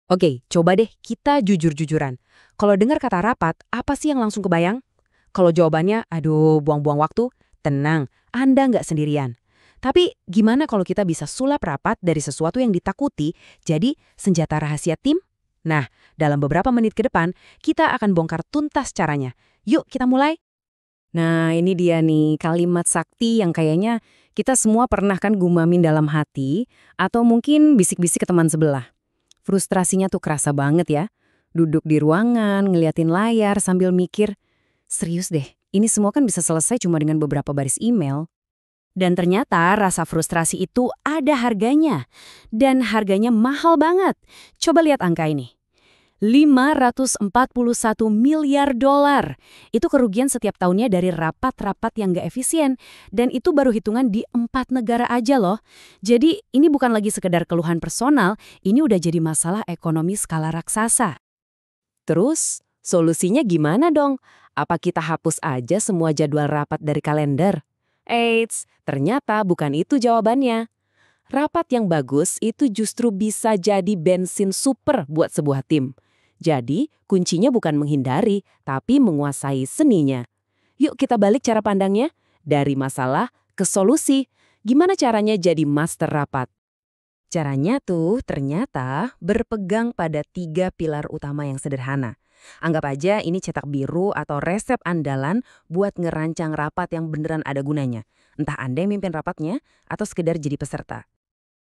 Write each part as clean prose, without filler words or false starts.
Oke, coba deh kita jujur-jujuran. Kalau dengar kata rapat, apa sih yang langsung kebayang? Kalau jawabannya, aduh, buang-buang waktu, tenang, Anda nggak sendirian. Tapi gimana kalau kita bisa sulap rapat dari sesuatu yang ditakuti jadi senjata rahasia tim? Nah, dalam beberapa menit ke depan, kita akan bongkar tuntas caranya. Yuk, kita mulai. Nah, ini dia nih kalimat sakti yang kayaknya kita semua pernah kan gumamin dalam hati atau mungkin bisik-bisik ke teman sebelah. Frustrasinya tuh kerasa banget ya. Duduk di ruangan, ngeliatin layar sambil mikir, serius deh, ini semua kan bisa selesai cuma dengan beberapa baris email. Dan ternyata rasa frustrasi itu ada harganya. Dan harganya mahal banget. Coba lihat angka ini. 541 miliar dolar. Itu kerugian setiap tahunnya dari rapat-rapat yang gak efisien. Dan itu baru hitungan di 4 negara aja loh. Jadi ini bukan lagi sekedar keluhan personal, ini udah jadi masalah ekonomi skala raksasa. Terus, solusinya gimana dong? Apa kita hapus aja semua jadwal rapat dari kalender? Eits, ternyata bukan itu jawabannya. Rapat yang bagus itu justru bisa jadi bensin super buat sebuah tim. Jadi, kuncinya bukan menghindari, tapi menguasai seninya. Yuk kita balik cara pandangnya, dari masalah ke solusi. Gimana caranya jadi master rapat? Caranya tuh ternyata berpegang pada 3 pilar utama yang sederhana. Anggap aja ini cetak biru atau resep andalan buat ngerancang rapat yang beneran ada gunanya. Entah Anda yang mimpin rapatnya atau sekedar jadi peserta.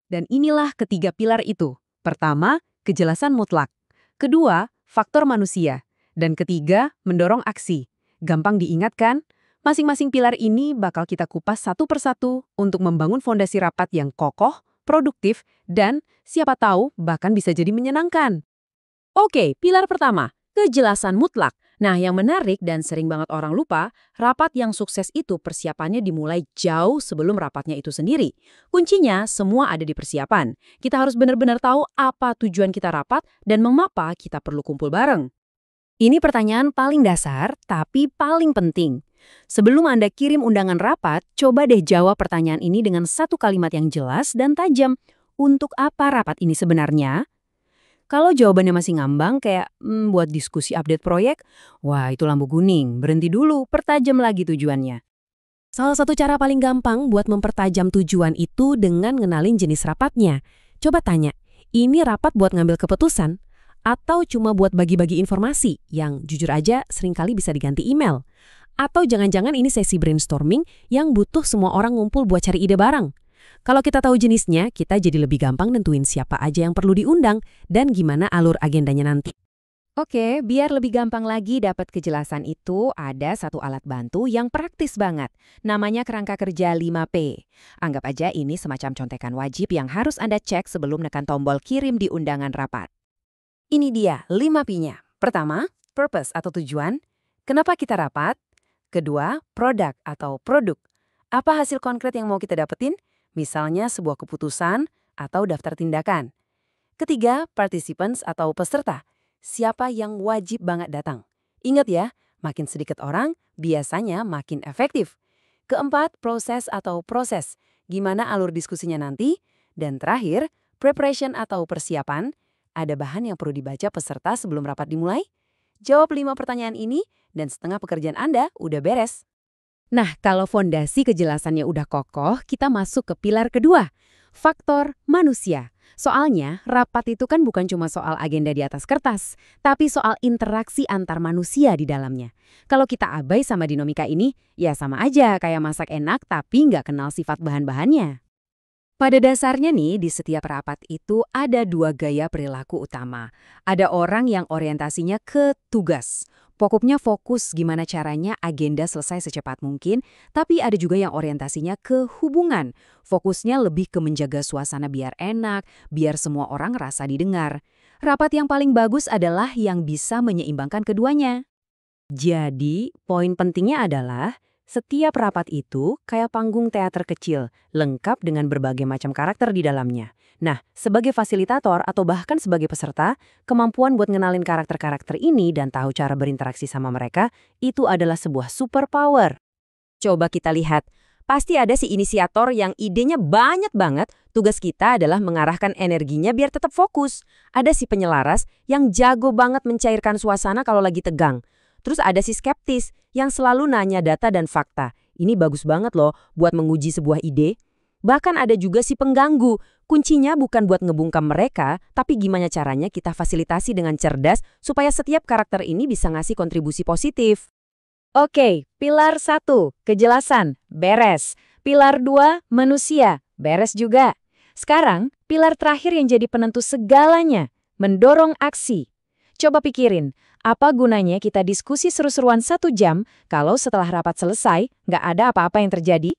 Dan inilah ketiga pilar itu. Pertama, kejelasan mutlak. Kedua, faktor manusia. Dan ketiga, mendorong aksi. Gampang diingat kan? Masing-masing pilar ini bakal kita kupas satu persatu untuk membangun fondasi rapat yang kokoh, produktif, dan siapa tahu bahkan bisa jadi menyenangkan. Oke, pilar pertama, kejelasan mutlak. Nah, yang menarik dan sering banget orang lupa, rapat yang sukses itu persiapannya dimulai jauh sebelum rapatnya itu sendiri. Kuncinya semua ada di persiapan. Kita harus benar-benar tahu apa tujuan kita rapat dan mengapa kita perlu kumpul bareng. Ini pertanyaan paling dasar, tapi paling penting. Sebelum Anda kirim undangan rapat, coba deh jawab pertanyaan ini dengan satu kalimat yang jelas dan tajam. Untuk apa rapat ini sebenarnya? Kalau jawabannya masih ngambang kayak buat diskusi update proyek, wah itu lampu kuning, berhenti dulu, pertajam lagi tujuannya. Salah satu cara paling gampang buat mempertajam tujuan itu dengan ngenalin jenis rapatnya. Coba tanya, ini rapat buat ngambil keputusan? Atau cuma buat bagi-bagi informasi yang jujur aja seringkali bisa diganti email? Atau jangan-jangan ini sesi brainstorming yang butuh semua orang ngumpul buat cari ide bareng? Kalau kita tahu jenisnya, kita jadi lebih gampang nentuin siapa aja yang perlu diundang dan gimana alur agendanya nanti. Oke, biar lebih gampang lagi dapat kejelasan itu, ada satu alat bantu yang praktis banget. Namanya kerangka kerja 5P. Anggap aja ini semacam contekan wajib yang harus Anda cek sebelum nekan tombol kirim di undangan rapat. Ini dia 5P-nya. Pertama, purpose atau tujuan. Kenapa kita rapat? Kedua, produk atau produk. Apa hasil konkret yang mau kita dapetin? Misalnya sebuah keputusan atau daftar tindakan. Ketiga, participants atau peserta. Siapa yang wajib banget datang? Ingat ya, makin sedikit orang, biasanya makin efektif. Keempat, proses atau proses. Gimana alur diskusinya nanti? Dan terakhir, preparation atau persiapan. Ada bahan yang perlu dibaca peserta sebelum rapat dimulai? Jawab 5 pertanyaan ini, dan setengah pekerjaan Anda udah beres. Nah, kalau fondasi kejelasannya udah kokoh, kita masuk ke pilar kedua, faktor manusia. Soalnya, rapat itu kan bukan cuma soal agenda di atas kertas, tapi soal interaksi antar manusia di dalamnya. Kalau kita abai sama dinamika ini, ya sama aja kayak masak enak tapi nggak kenal sifat bahan-bahannya. Pada dasarnya nih, di setiap rapat itu ada 2 gaya perilaku utama. Ada orang yang orientasinya ke tugas. Pokoknya fokus gimana caranya agenda selesai secepat mungkin, tapi ada juga yang orientasinya ke hubungan. Fokusnya lebih ke menjaga suasana biar enak, biar semua orang rasa didengar. Rapat yang paling bagus adalah yang bisa menyeimbangkan keduanya. Jadi, poin pentingnya adalah setiap rapat itu kayak panggung teater kecil, lengkap dengan berbagai macam karakter di dalamnya. Nah, sebagai fasilitator atau bahkan sebagai peserta, kemampuan buat ngenalin karakter-karakter ini dan tahu cara berinteraksi sama mereka, itu adalah sebuah superpower. Coba kita lihat, Pasti ada si inisiator yang idenya banyak banget, tugas kita adalah mengarahkan energinya biar tetap fokus. Ada si penyelaras yang jago banget mencairkan suasana kalau lagi tegang. Terus ada si skeptis yang selalu nanya data dan fakta. Ini bagus banget loh buat menguji sebuah ide. Bahkan ada juga si pengganggu. Kuncinya bukan buat ngebungkam mereka, tapi gimana caranya kita fasilitasi dengan cerdas supaya setiap karakter ini bisa ngasih kontribusi positif. Oke, pilar 1, kejelasan, beres. Pilar 2, manusia, beres juga. Sekarang, pilar terakhir yang jadi penentu segalanya, mendorong aksi. Coba pikirin, apa gunanya kita diskusi seru-seruan 1 jam kalau setelah rapat selesai, nggak ada apa-apa yang terjadi?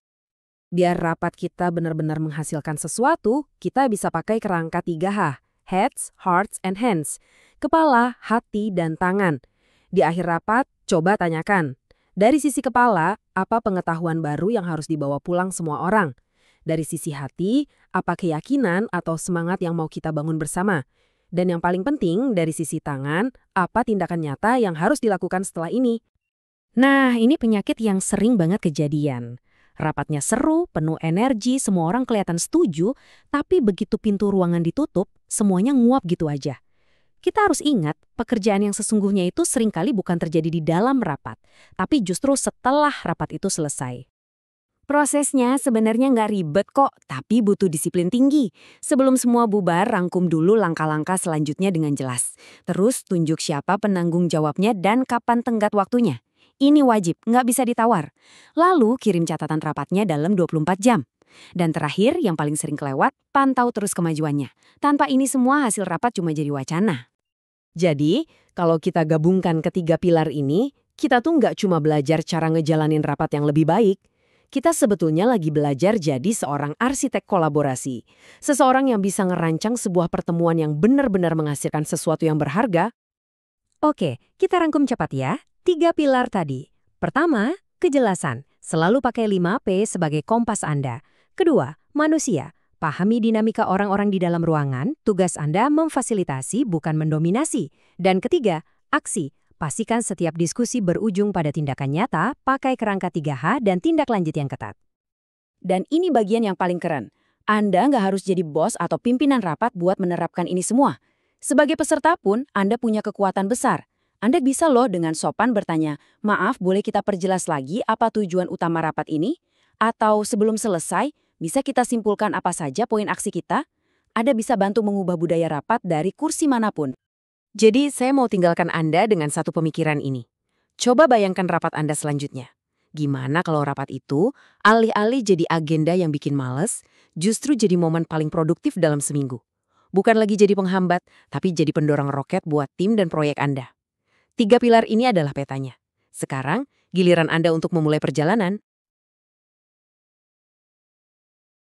Biar rapat kita benar-benar menghasilkan sesuatu, kita bisa pakai kerangka 3H, heads, hearts, and hands. Kepala, hati, dan tangan. Di akhir rapat, coba tanyakan. Dari sisi kepala, apa pengetahuan baru yang harus dibawa pulang semua orang? Dari sisi hati, apa keyakinan atau semangat yang mau kita bangun bersama? Dan yang paling penting, dari sisi tangan, apa tindakan nyata yang harus dilakukan setelah ini? Nah, ini penyakit yang sering banget kejadian. Rapatnya seru, penuh energi, semua orang kelihatan setuju, tapi begitu pintu ruangan ditutup, semuanya nguap gitu aja. Kita harus ingat, pekerjaan yang sesungguhnya itu seringkali bukan terjadi di dalam rapat, tapi justru setelah rapat itu selesai. Prosesnya sebenarnya nggak ribet kok, tapi butuh disiplin tinggi. Sebelum semua bubar, rangkum dulu langkah-langkah selanjutnya dengan jelas. Terus tunjuk siapa penanggung jawabnya dan kapan tenggat waktunya. Ini wajib, nggak bisa ditawar. Lalu kirim catatan rapatnya dalam 24 jam. Dan terakhir, yang paling sering kelewat, pantau terus kemajuannya. Tanpa ini semua hasil rapat cuma jadi wacana. Jadi, kalau kita gabungkan ketiga pilar ini, kita tuh nggak cuma belajar cara ngejalanin rapat yang lebih baik. Kita sebetulnya lagi belajar jadi seorang arsitek kolaborasi. Seseorang yang bisa ngerancang sebuah pertemuan yang benar-benar menghasilkan sesuatu yang berharga. Oke, kita rangkum cepat ya. 3 pilar tadi. Pertama, kejelasan. Selalu pakai 5P sebagai kompas Anda. Kedua, manusia. Pahami dinamika orang-orang di dalam ruangan, tugas Anda memfasilitasi bukan mendominasi. Dan ketiga, aksi. Pastikan setiap diskusi berujung pada tindakan nyata, pakai kerangka 3H dan tindak lanjut yang ketat. Dan ini bagian yang paling keren. Anda nggak harus jadi bos atau pimpinan rapat buat menerapkan ini semua. Sebagai peserta pun, Anda punya kekuatan besar. Anda bisa loh dengan sopan bertanya, maaf boleh kita perjelas lagi apa tujuan utama rapat ini? Atau sebelum selesai, bisa kita simpulkan apa saja poin aksi kita? Anda bisa bantu mengubah budaya rapat dari kursi manapun. Jadi saya mau tinggalkan Anda dengan satu pemikiran ini. Coba bayangkan rapat Anda selanjutnya. Gimana kalau rapat itu, alih-alih jadi agenda yang bikin males, justru jadi momen paling produktif dalam seminggu. Bukan lagi jadi penghambat, tapi jadi pendorong roket buat tim dan proyek Anda. 3 pilar ini adalah petanya. Sekarang, giliran Anda untuk memulai perjalanan.